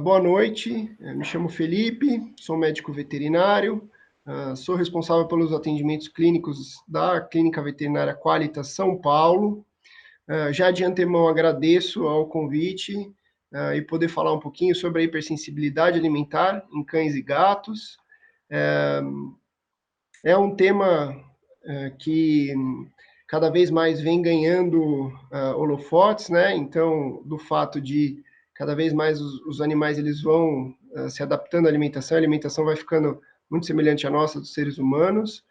Boa noite, me chamo Felipe, sou médico veterinário, sou responsável pelos atendimentos clínicos da Clínica Veterinária Qualitas São Paulo. Já de antemão agradeço ao convite e poder falar um pouquinho sobre a hipersensibilidade alimentar em cães e gatos. É um tema que cada vez mais vem ganhando holofotes, né? Então, do fato de cada vez mais os animais eles vão se adaptando à alimentação, a alimentação vai ficando muito semelhante à nossa dos seres humanos.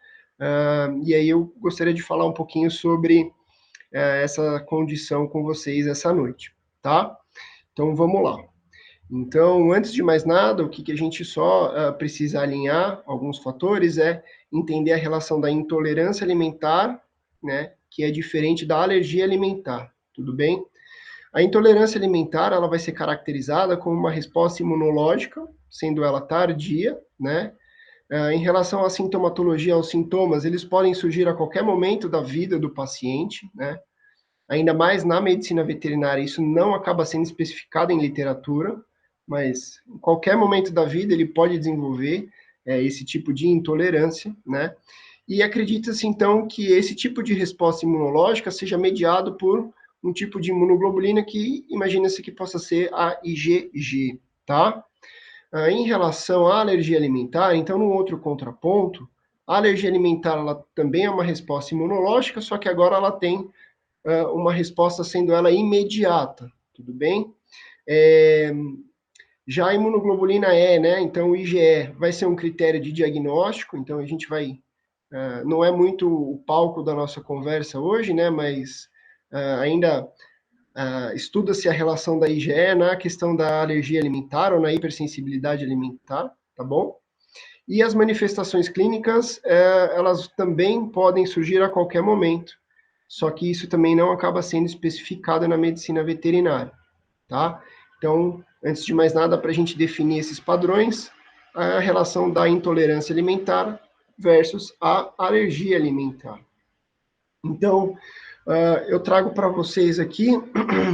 E aí eu gostaria de falar um pouquinho sobre essa condição com vocês essa noite, tá? Então vamos lá. Então, antes de mais nada, o que a gente só precisa alinhar alguns fatores é entender a relação da intolerância alimentar, né, que é diferente da alergia alimentar, tudo bem? A intolerância alimentar, ela vai ser caracterizada como uma resposta imunológica, sendo ela tardia, né? Em relação à sintomatologia, aos sintomas, eles podem surgir a qualquer momento da vida do paciente, né? Ainda mais na medicina veterinária, isso não acaba sendo especificado em literatura, mas em qualquer momento da vida ele pode desenvolver esse tipo de intolerância, né? E acredita-se, então, que esse tipo de resposta imunológica seja mediado por um tipo de imunoglobulina que imagina-se que possa ser a IgG, tá? Em relação à alergia alimentar, então, num outro contraponto, a alergia alimentar ela também é uma resposta imunológica, só que agora ela tem uma resposta sendo ela imediata, tudo bem? Já a imunoglobulina E, né? Então, o IgE vai ser um critério de diagnóstico, então a gente vai não é muito o palco da nossa conversa hoje, né? Mas ainda estuda-se a relação da IgE na questão da alergia alimentar ou na hipersensibilidade alimentar, tá bom? E as manifestações clínicas, elas também podem surgir a qualquer momento, só que isso também não acaba sendo especificado na medicina veterinária, tá? Então, antes de mais nada, para a gente definir esses padrões, a relação da intolerância alimentar versus a alergia alimentar. Então, eu trago para vocês aqui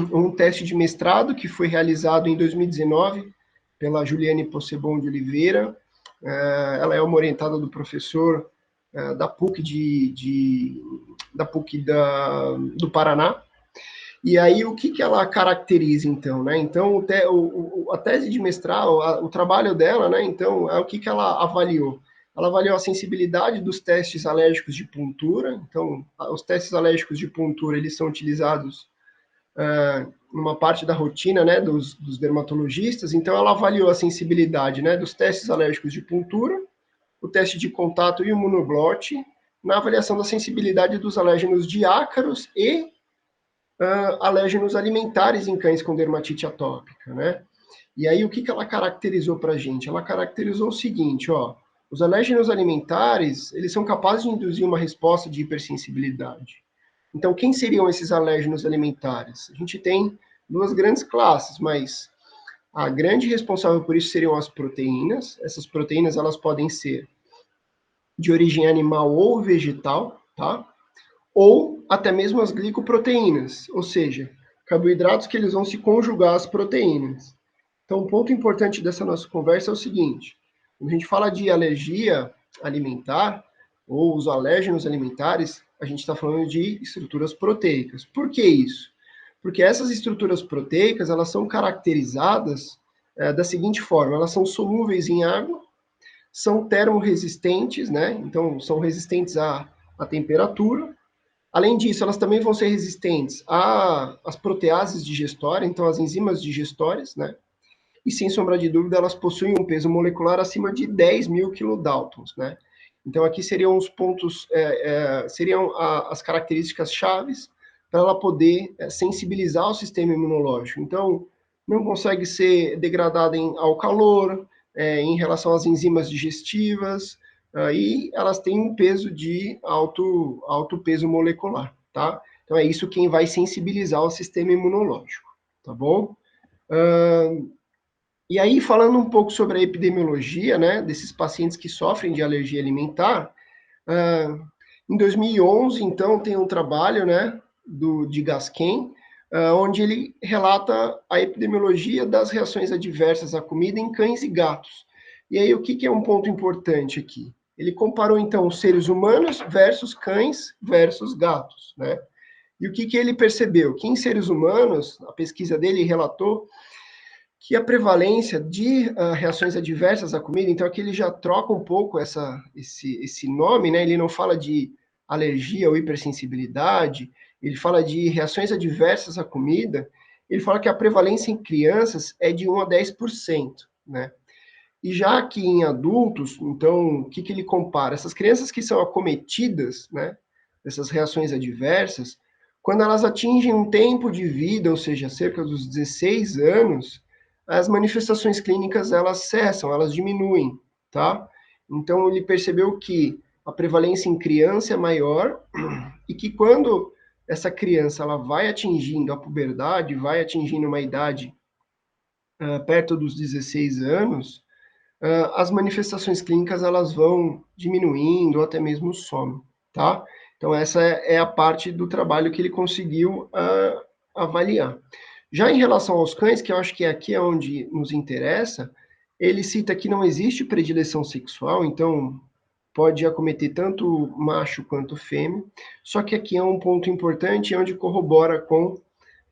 um teste de mestrado que foi realizado em 2019 pela Juliane Possebon de Oliveira. Ela é uma orientada do professor da PUC do Paraná. E aí, o que ela caracteriza, então, né? Então, a tese de mestrado, o trabalho dela, né? Então, é o que ela avaliou. Ela avaliou a sensibilidade dos testes alérgicos de puntura. Então, os testes alérgicos de puntura, eles são utilizados numa parte da rotina, né, dos dermatologistas. Então, ela avaliou a sensibilidade, né, dos testes alérgicos de puntura, o teste de contato e o monoglote, na avaliação da sensibilidade dos alérgenos de ácaros e alérgenos alimentares em cães com dermatite atópica, né? E aí, o que ela caracterizou para a gente? Ela caracterizou o seguinte, ó, os alérgenos alimentares, eles são capazes de induzir uma resposta de hipersensibilidade. Então, quem seriam esses alérgenos alimentares? A gente tem duas grandes classes, mas a grande responsável por isso seriam as proteínas. Essas proteínas, elas podem ser de origem animal ou vegetal, tá? Ou até mesmo as glicoproteínas, ou seja, carboidratos que eles vão se conjugar às proteínas. Então, um ponto importante dessa nossa conversa é o seguinte: quando a gente fala de alergia alimentar, ou os alérgenos alimentares, a gente está falando de estruturas proteicas. Por que isso? Porque essas estruturas proteicas, elas são caracterizadas da seguinte forma: elas são solúveis em água, são termorresistentes, né? Então, são resistentes à temperatura. Além disso, elas também vão ser resistentes às proteases digestórias, então as enzimas digestórias, né? E sem sombra de dúvida, elas possuem um peso molecular acima de 10.000 kilodaltons, né? Então, aqui seriam os pontos, seriam as características chaves para ela poder sensibilizar o sistema imunológico. Então, não consegue ser degradada ao calor, em relação às enzimas digestivas, e elas têm um peso de alto peso molecular, tá? Então, é isso quem vai sensibilizar o sistema imunológico, tá bom? E aí, falando um pouco sobre a epidemiologia, né, desses pacientes que sofrem de alergia alimentar, em 2011, então, tem um trabalho, né, de Gasquem, onde ele relata a epidemiologia das reações adversas à comida em cães e gatos. E aí, o que é um ponto importante aqui? Ele comparou, então, os seres humanos versus cães versus gatos, né? E o que ele percebeu? Que em seres humanos, a pesquisa dele relatou que a prevalência de reações adversas à comida, então aqui ele já troca um pouco esse nome, né? Ele não fala de alergia ou hipersensibilidade, ele fala de reações adversas à comida, ele fala que a prevalência em crianças é de 1 a 10%, né? E já que em adultos, então, o que ele compara? Essas crianças que são acometidas, né, dessas reações adversas, quando elas atingem um tempo de vida, ou seja, cerca dos 16 anos, as manifestações clínicas, elas cessam, elas diminuem, tá? Então, ele percebeu que a prevalência em criança é maior e que quando essa criança ela vai atingindo a puberdade, vai atingindo uma idade perto dos 16 anos, as manifestações clínicas elas vão diminuindo ou até mesmo somem, tá? Então essa é a parte do trabalho que ele conseguiu avaliar. Já em relação aos cães, que eu acho que aqui é onde nos interessa, ele cita que não existe predileção sexual, então pode acometer tanto macho quanto fêmea, só que aqui é um ponto importante onde corrobora com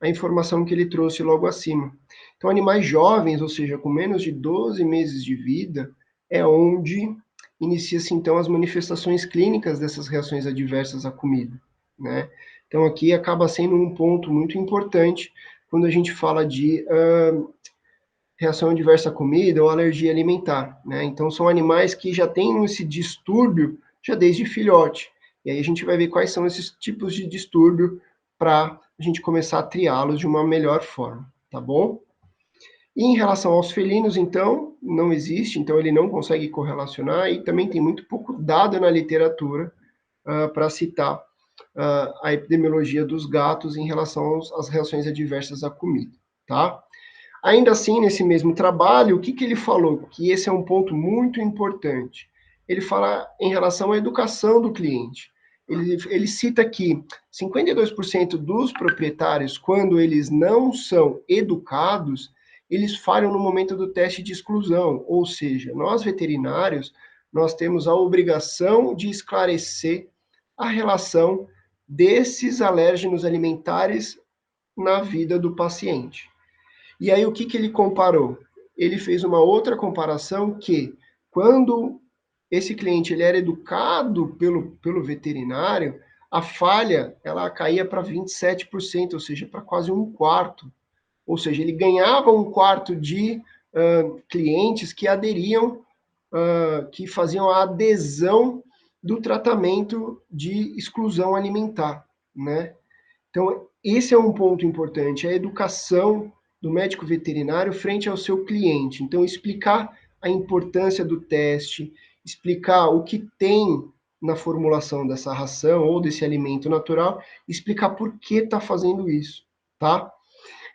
a informação que ele trouxe logo acima. Então, animais jovens, ou seja, com menos de 12 meses de vida, é onde inicia-se, então, as manifestações clínicas dessas reações adversas à comida, né? Então, aqui acaba sendo um ponto muito importante quando a gente fala de reação adversa à comida ou alergia alimentar, né? Então, são animais que já têm esse distúrbio já desde filhote. E aí a gente vai ver quais são esses tipos de distúrbio para a gente começar a triá-los de uma melhor forma, tá bom? E em relação aos felinos, então, não existe, então ele não consegue correlacionar e também tem muito pouco dado na literatura para citar a epidemiologia dos gatos em relação às reações adversas à comida, tá? Ainda assim, nesse mesmo trabalho, o que ele falou? Que esse é um ponto muito importante. Ele fala em relação à educação do cliente. Ele cita que 52% dos proprietários, quando eles não são educados, eles falham no momento do teste de exclusão. Ou seja, nós veterinários, nós temos a obrigação de esclarecer a relação desses alérgenos alimentares na vida do paciente. E aí o que ele comparou? Ele fez uma outra comparação que quando esse cliente ele era educado pelo veterinário, a falha ela caía para 27%, ou seja, para quase um quarto. Ou seja, ele ganhava um quarto de clientes que aderiam, que faziam a adesão do tratamento de exclusão alimentar, né? Então, esse é um ponto importante, a educação do médico veterinário frente ao seu cliente. Então, explicar a importância do teste, explicar o que tem na formulação dessa ração ou desse alimento natural, explicar por que está fazendo isso, tá?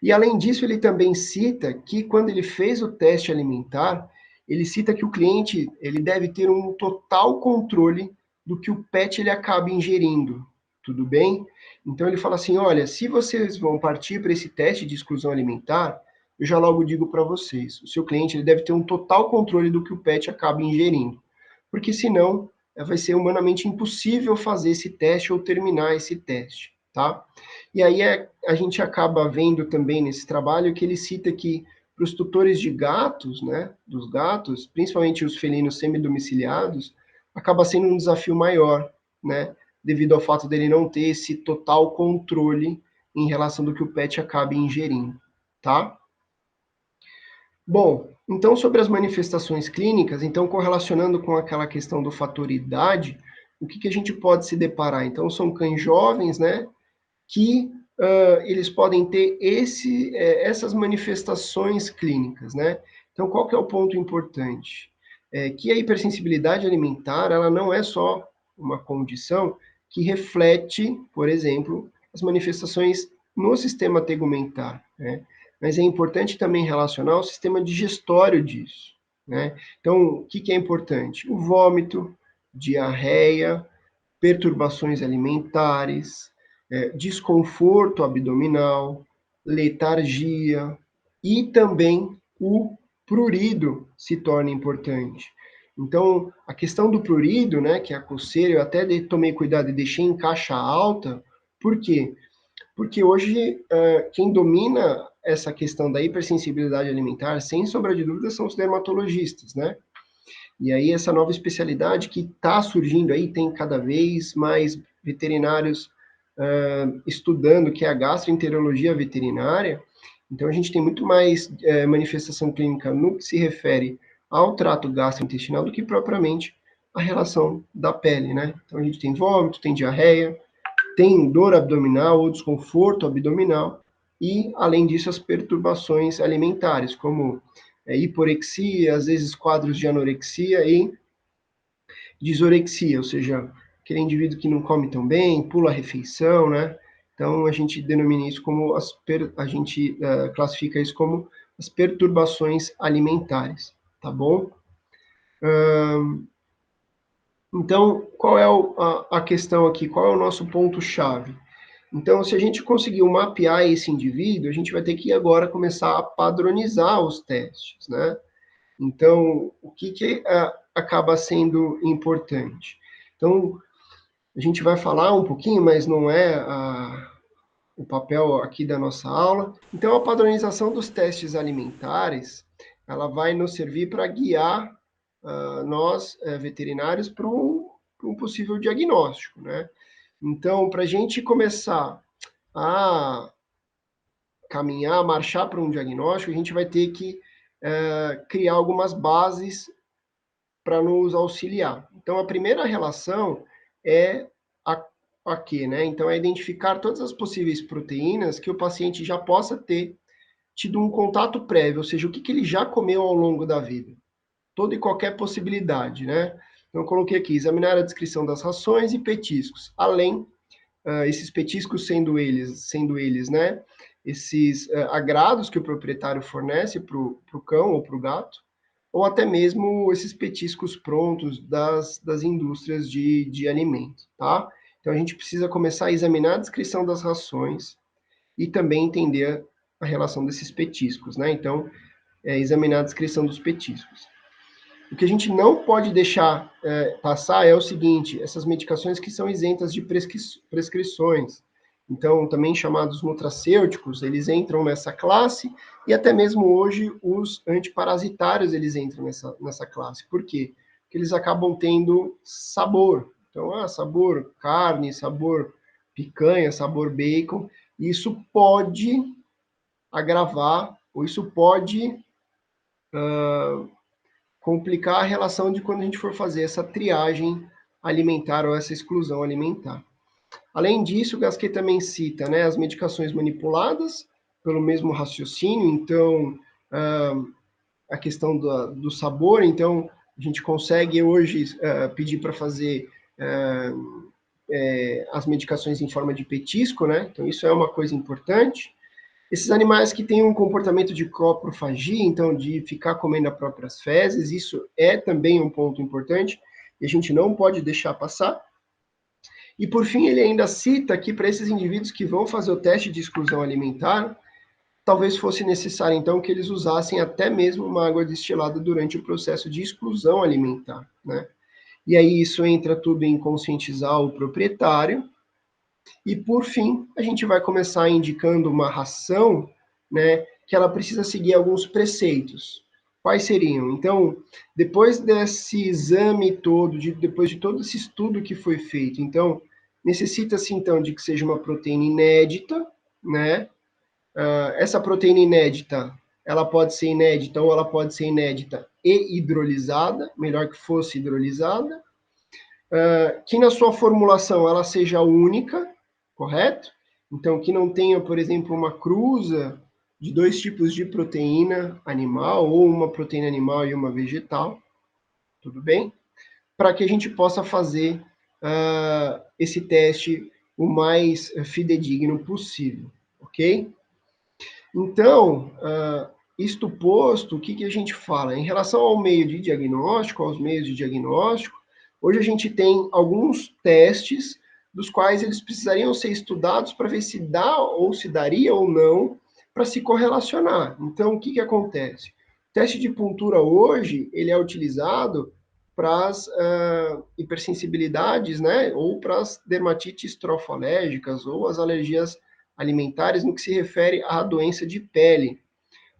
E além disso, ele também cita que quando ele fez o teste alimentar, ele cita que o cliente ele deve ter um total controle do que o pet ele acaba ingerindo, tudo bem? Então ele fala assim, olha, se vocês vão partir para esse teste de exclusão alimentar, eu já logo digo para vocês, o seu cliente ele deve ter um total controle do que o pet acaba ingerindo, porque senão vai ser humanamente impossível fazer esse teste ou terminar esse teste, tá? E aí a gente acaba vendo também nesse trabalho que ele cita que para os tutores de gatos, né, dos gatos, principalmente os felinos semidomiciliados, acaba sendo um desafio maior, né, devido ao fato dele não ter esse total controle em relação do que o pet acaba ingerindo, tá? Bom, então sobre as manifestações clínicas, então correlacionando com aquela questão do fator idade, o que a gente pode se deparar? Então são cães jovens, né, que eles podem ter essas manifestações clínicas, né? Então, qual que é o ponto importante? Que a hipersensibilidade alimentar, ela não é só uma condição que reflete, por exemplo, as manifestações no sistema tegumentar, né? Mas é importante também relacionar o sistema digestório disso, né? Então, o que é importante? O vômito, diarreia, perturbações alimentares, desconforto abdominal, letargia e também o prurido se torna importante. Então, a questão do prurido, né, que é a coceira, eu até tomei cuidado e deixei em caixa alta. Por quê? Porque hoje quem domina essa questão da hipersensibilidade alimentar, sem sombra de dúvida, são os dermatologistas, né? E aí essa nova especialidade que está surgindo aí, tem cada vez mais veterinários estudando, que é a gastroenterologia veterinária. Então a gente tem muito mais manifestação clínica no que se refere ao trato gastrointestinal do que propriamente a relação da pele, né? Então a gente tem vômito, tem diarreia, tem dor abdominal ou desconforto abdominal, e, além disso, as perturbações alimentares, como hiporexia, às vezes quadros de anorexia e disorexia, ou seja, aquele indivíduo que não come tão bem, pula a refeição, né? Então, a gente denomina isso como a gente classifica isso como as perturbações alimentares, tá bom? Então, qual é a questão aqui? Qual é o nosso ponto-chave? Então, se a gente conseguiu mapear esse indivíduo, a gente vai ter que agora começar a padronizar os testes, né? Então, o que acaba sendo importante? Então, a gente vai falar um pouquinho, mas não é o papel aqui da nossa aula. Então, a padronização dos testes alimentares, ela vai nos servir para guiar nós, veterinários, para um possível diagnóstico, né? Então, para a gente começar a caminhar, marchar para um diagnóstico, a gente vai ter que criar algumas bases para nos auxiliar. Então, a primeira relação é a que, né? Então, é identificar todas as possíveis proteínas que o paciente já possa ter tido um contato prévio, ou seja, o que ele já comeu ao longo da vida. Toda e qualquer possibilidade, né? Então, eu coloquei aqui, examinar a descrição das rações e petiscos, além esses petiscos sendo eles, né, esses agrados que o proprietário fornece para o cão ou para o gato, ou até mesmo esses petiscos prontos das indústrias de alimentos, tá? Então a gente precisa começar a examinar a descrição das rações e também entender a relação desses petiscos, né? Então, examinar a descrição dos petiscos. O que a gente não pode deixar passar é o seguinte: essas medicações que são isentas de prescrições, então também chamados nutracêuticos, eles entram nessa classe, e até mesmo hoje os antiparasitários eles entram nessa classe. Por quê? Porque eles acabam tendo sabor. Então, sabor carne, sabor picanha, sabor bacon, e isso pode agravar, ou isso pode complicar a relação de quando a gente for fazer essa triagem alimentar ou essa exclusão alimentar. Além disso, o Gasquet também cita, né, as medicações manipuladas pelo mesmo raciocínio. Então, a questão do sabor, então a gente consegue hoje pedir para fazer as medicações em forma de petisco, né? Então isso é uma coisa importante. Esses animais que têm um comportamento de coprofagia, então de ficar comendo as próprias fezes, isso é também um ponto importante e a gente não pode deixar passar. E por fim, ele ainda cita que para esses indivíduos que vão fazer o teste de exclusão alimentar, talvez fosse necessário então que eles usassem até mesmo uma água destilada durante o processo de exclusão alimentar, né? E aí isso entra tudo em conscientizar o proprietário. E, por fim, a gente vai começar indicando uma ração, né, que ela precisa seguir alguns preceitos. Quais seriam? Então, depois desse exame todo, depois de todo esse estudo que foi feito, então, necessita-se, então, de que seja uma proteína inédita, né? Essa proteína inédita, ela pode ser inédita ou ela pode ser inédita e hidrolisada, melhor que fosse hidrolisada, que na sua formulação ela seja única, correto? Então, que não tenha, por exemplo, uma cruza de dois tipos de proteína animal, ou uma proteína animal e uma vegetal, tudo bem? Para que a gente possa fazer esse teste o mais fidedigno possível, ok? Então, isto posto, o que a gente fala? Em relação ao meio de diagnóstico, aos meios de diagnóstico, hoje a gente tem alguns testes dos quais eles precisariam ser estudados para ver se dá ou se daria ou não para se correlacionar. Então, o que acontece? O teste de puntura hoje, ele é utilizado para as hipersensibilidades, né, ou para as dermatites trofoalérgicas ou as alergias alimentares no que se refere à doença de pele.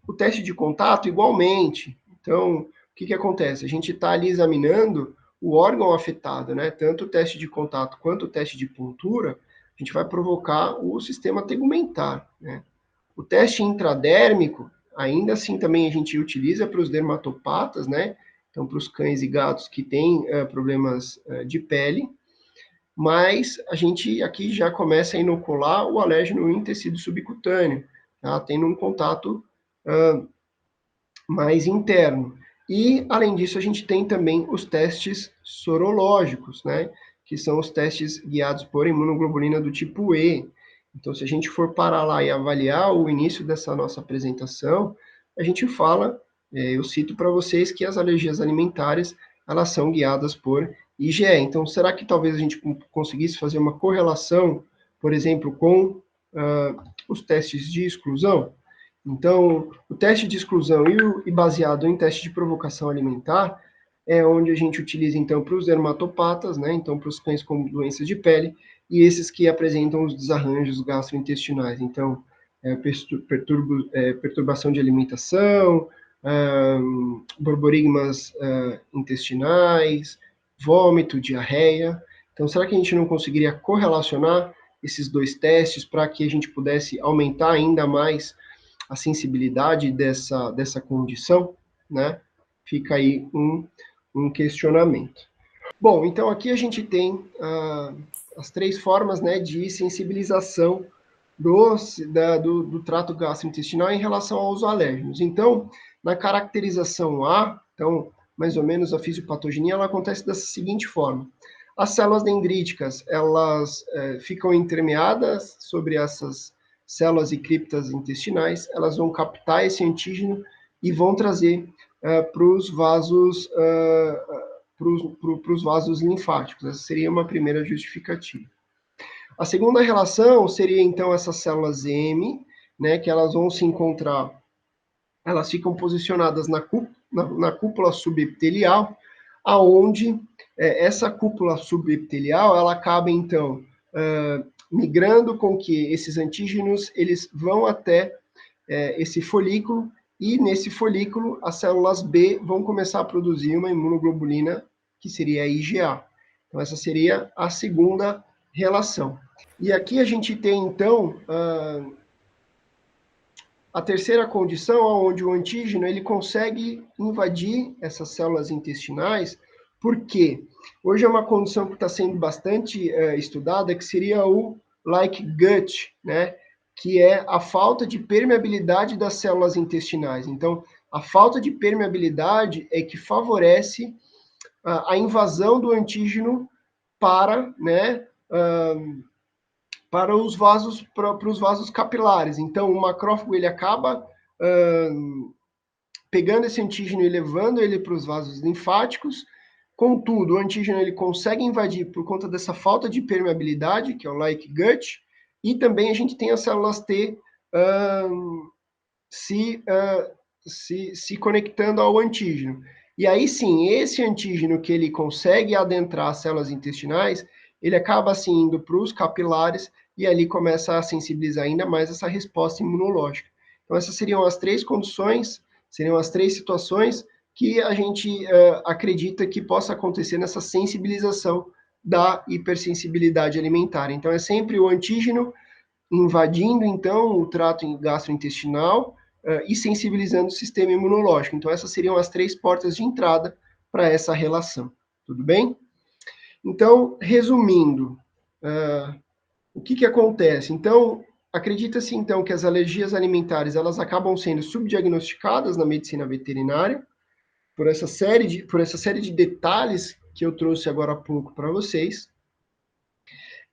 O teste de contato, igualmente. Então, o que acontece? A gente está ali examinando o órgão afetado, né? Tanto o teste de contato quanto o teste de puntura, a gente vai provocar o sistema tegumentar, né? O teste intradérmico, ainda assim também a gente utiliza para os dermatopatas, né? Então, para os cães e gatos que têm problemas de pele, mas a gente aqui já começa a inocular o alérgeno em tecido subcutâneo, tá? Tendo um contato mais interno. E, além disso, a gente tem também os testes sorológicos, né? Que são os testes guiados por imunoglobulina do tipo E. Então, se a gente for parar lá e avaliar o início dessa nossa apresentação, a gente fala, eu cito para vocês que as alergias alimentares, elas são guiadas por IgE. Então, será que talvez a gente conseguisse fazer uma correlação, por exemplo, com os testes de exclusão? Então, o teste de exclusão e baseado em teste de provocação alimentar é onde a gente utiliza, então, para os dermatopatas, né? Então, para os cães com doenças de pele, e esses que apresentam os desarranjos gastrointestinais. Então, perturbação de alimentação, borborigmas intestinais, vômito, diarreia. Então, será que a gente não conseguiria correlacionar esses dois testes para que a gente pudesse aumentar ainda mais a sensibilidade dessa condição, né? Fica aí um questionamento. Bom, então aqui a gente tem as três formas, né, de sensibilização do trato gastrointestinal em relação aos alérgenos. Então, na caracterização A, então, mais ou menos a fisiopatogenia, ela acontece dessa seguinte forma. As células dendríticas, elas ficam entremeadas sobre essas células e criptas intestinais, elas vão captar esse antígeno e vão trazer para os vasos linfáticos. Essa seria uma primeira justificativa. A segunda relação seria, então, essas células M, né, que elas vão se encontrar, elas ficam posicionadas na cúpula subepitelial, aonde essa cúpula subepitelial, ela acaba, então, migrando com que esses antígenos, eles vão até esse folículo, e nesse folículo, as células B vão começar a produzir uma imunoglobulina, que seria a IgA. Então, essa seria a segunda relação. E aqui a gente tem, então, a terceira condição, onde o antígeno ele consegue invadir essas células intestinais, porque hoje é uma condição que está sendo bastante estudada, que seria o like gut, né? Que é a falta de permeabilidade das células intestinais. Então, a falta de permeabilidade é que favorece a invasão do antígeno para, né, para os vasos capilares. Então, o macrófago ele acaba pegando esse antígeno e levando ele para os vasos linfáticos. Contudo, o antígeno ele consegue invadir por conta dessa falta de permeabilidade, que é o like gut, e também a gente tem as células T se conectando ao antígeno. E aí sim, esse antígeno que ele consegue adentrar as células intestinais, ele acaba assim indo para os capilares e ali começa a sensibilizar ainda mais essa resposta imunológica. Então essas seriam as três condições, seriam as três situações que a gente acredita que possa acontecer nessa sensibilização da hipersensibilidade alimentar. Então é sempre o antígeno invadindo então o trato gastrointestinal e sensibilizando o sistema imunológico. Então essas seriam as três portas de entrada para essa relação. Tudo bem? Então, resumindo, o que acontece? Então, acredita-se então que as alergias alimentares elas acabam sendo subdiagnosticadas na medicina veterinária por essa série de detalhes que eu trouxe agora há pouco para vocês.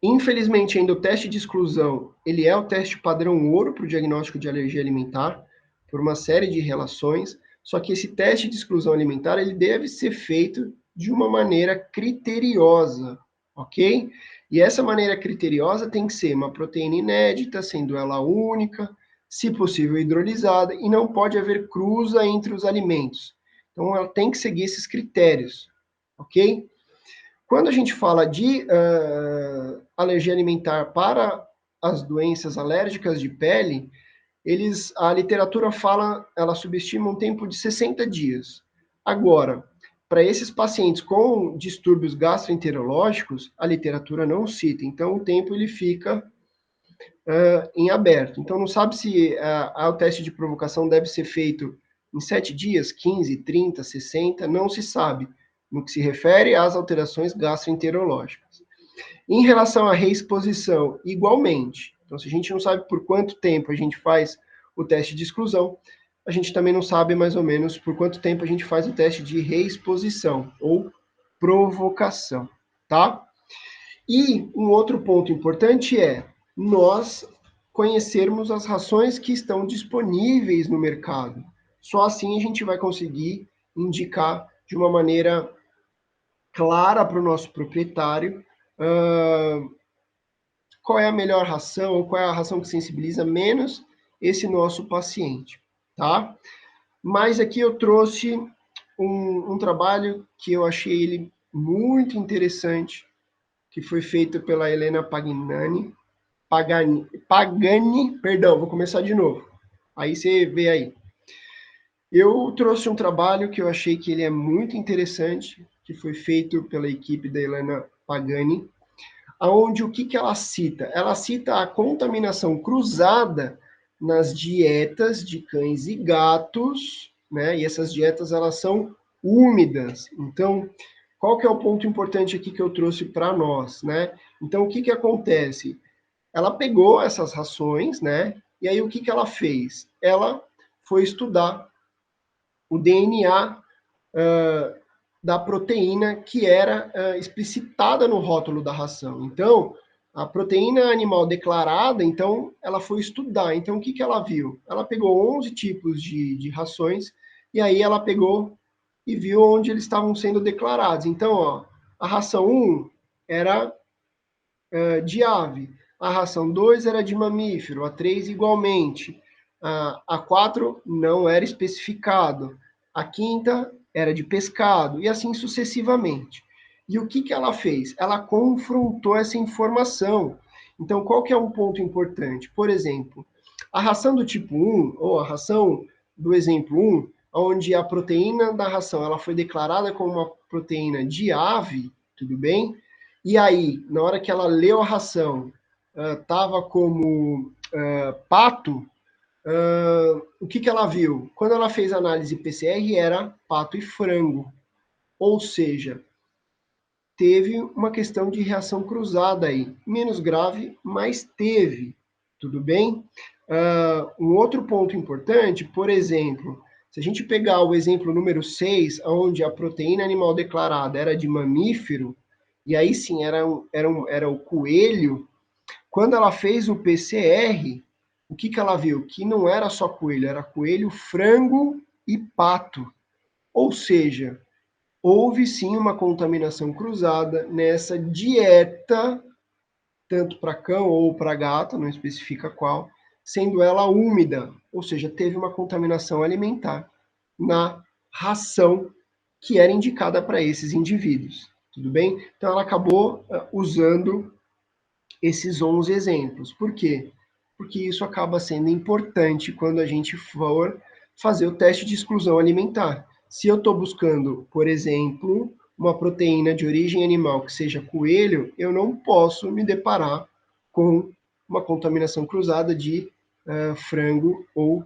Infelizmente, ainda o teste de exclusão, ele é o teste padrão ouro para o diagnóstico de alergia alimentar, por uma série de relações, só que esse teste de exclusão alimentar, ele deve ser feito de uma maneira criteriosa, ok? E essa maneira criteriosa tem que ser uma proteína inédita, sendo ela única, se possível hidrolisada, e não pode haver cruza entre os alimentos. Então, ela tem que seguir esses critérios, ok? Quando a gente fala de alergia alimentar para as doenças alérgicas de pele, a literatura fala, ela subestima um tempo de 60 dias. Agora, para esses pacientes com distúrbios gastroenterológicos, a literatura não cita, então o tempo ele fica em aberto. Então, não sabe se o teste de provocação deve ser feito em 7 dias, 15, 30, 60, não se sabe, no que se refere às alterações gastroenterológicas. Em relação à reexposição, igualmente. Então, se a gente não sabe por quanto tempo a gente faz o teste de exclusão, a gente também não sabe mais ou menos por quanto tempo a gente faz o teste de reexposição ou provocação, tá? E um outro ponto importante é nós conhecermos as rações que estão disponíveis no mercado. Só assim a gente vai conseguir indicar de uma maneira clara para o nosso proprietário qual é a melhor ração, ou qual é a ração que sensibiliza menos esse nosso paciente, tá? Mas aqui eu trouxe um trabalho que eu achei ele muito interessante, que foi feito pela Helena Pagani, perdão, vou começar de novo. Aí você vê aí. Eu trouxe um trabalho que eu achei que ele é muito interessante, que foi feito pela equipe da Helena Pagani, aonde o que ela cita? Ela cita a contaminação cruzada nas dietas de cães e gatos, né? E essas dietas elas são úmidas. Então, qual que é o ponto importante aqui que eu trouxe para nós, né? Então, o que acontece? Ela pegou essas rações, né? E aí o que ela fez? Ela foi estudar o DNA da proteína que era explicitada no rótulo da ração. Então, a proteína animal declarada, então, ela foi estudar. Então, o que ela viu? Ela pegou 11 tipos de rações e aí ela pegou e viu onde eles estavam sendo declarados. Então, ó, a ração 1 era de ave, a ração 2 era de mamífero, a 3 igualmente, a 4 não era especificado, a quinta era de pescado, e assim sucessivamente. E o que ela fez? Ela confrontou essa informação. Então, qual que é um ponto importante? Por exemplo, a ração do tipo 1, ou a ração do exemplo 1, onde a proteína da ração ela foi declarada como uma proteína de ave, tudo bem? E aí, na hora que ela leu a ração, estava como pato, o que ela viu? Quando ela fez a análise PCR, era pato e frango. Ou seja, teve uma questão de reação cruzada aí. Menos grave, mas teve. Tudo bem? Um outro ponto importante, por exemplo, se a gente pegar o exemplo número 6, onde a proteína animal declarada era de mamífero, e aí sim era o coelho, quando ela fez o PCR, o que ela viu? Que não era só coelho, era coelho, frango e pato. Ou seja, houve sim uma contaminação cruzada nessa dieta, tanto para cão ou para gato, não especifica qual, sendo ela úmida, ou seja, teve uma contaminação alimentar na ração que era indicada para esses indivíduos. Tudo bem? Então ela acabou usando esses 11 exemplos. Por quê? Porque isso acaba sendo importante quando a gente for fazer o teste de exclusão alimentar. Se eu estou buscando, por exemplo, uma proteína de origem animal que seja coelho, eu não posso me deparar com uma contaminação cruzada de frango ou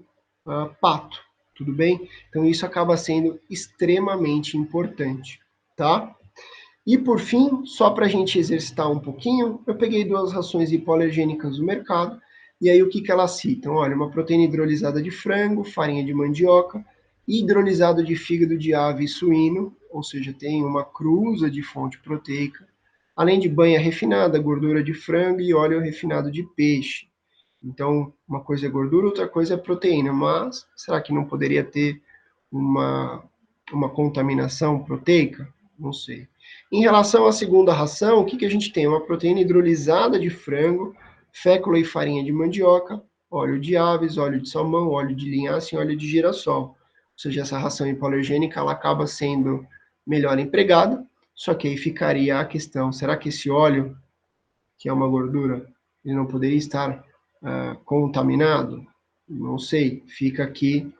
pato, tudo bem? Então isso acaba sendo extremamente importante, tá? E por fim, só para a gente exercitar um pouquinho, eu peguei 2 rações hipoalergênicas do mercado, e aí o que elas citam? Olha, uma proteína hidrolisada de frango, farinha de mandioca, hidrolisado de fígado de ave e suíno, ou seja, tem uma cruza de fonte proteica, além de banha refinada, gordura de frango e óleo refinado de peixe. Então, uma coisa é gordura, outra coisa é proteína, mas será que não poderia ter uma contaminação proteica? Não sei. Em relação à segunda ração, o que a gente tem? Uma proteína hidrolisada de frango, fécula e farinha de mandioca, óleo de aves, óleo de salmão, óleo de linhaça e óleo de girassol. Ou seja, essa ração hipoalergênica ela acaba sendo melhor empregada, só que aí ficaria a questão, será que esse óleo, que é uma gordura, ele não poderia estar contaminado? Não sei, fica aqui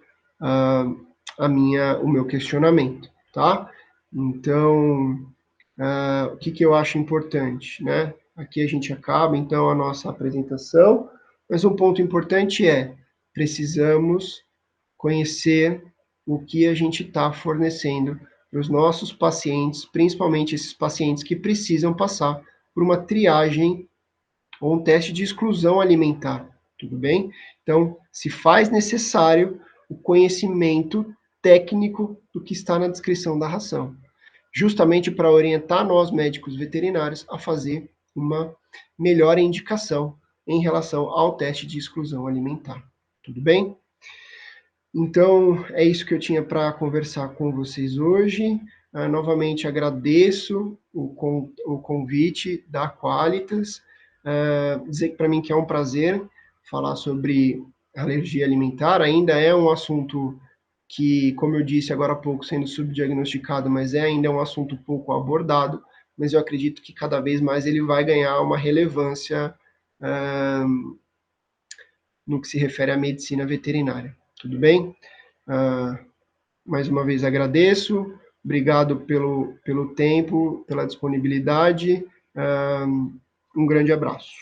o meu questionamento, tá? Então, o que eu acho importante, né? Aqui a gente acaba, então, a nossa apresentação, mas um ponto importante é, precisamos conhecer o que a gente está fornecendo para os nossos pacientes, principalmente esses pacientes que precisam passar por uma triagem ou um teste de exclusão alimentar, tudo bem? Então, se faz necessário o conhecimento técnico do que está na descrição da ração, justamente para orientar nós, médicos veterinários, a fazer uma melhor indicação em relação ao teste de exclusão alimentar, tudo bem? Então, é isso que eu tinha para conversar com vocês hoje. Novamente agradeço o convite da Qualitas. Dizer para mim que é um prazer falar sobre alergia alimentar. Ainda é um assunto que, como eu disse agora há pouco, sendo subdiagnosticado, mas ainda um assunto pouco abordado, mas eu acredito que cada vez mais ele vai ganhar uma relevância no que se refere à medicina veterinária. Tudo bem? Mais uma vez agradeço, obrigado pelo tempo, pela disponibilidade, um grande abraço.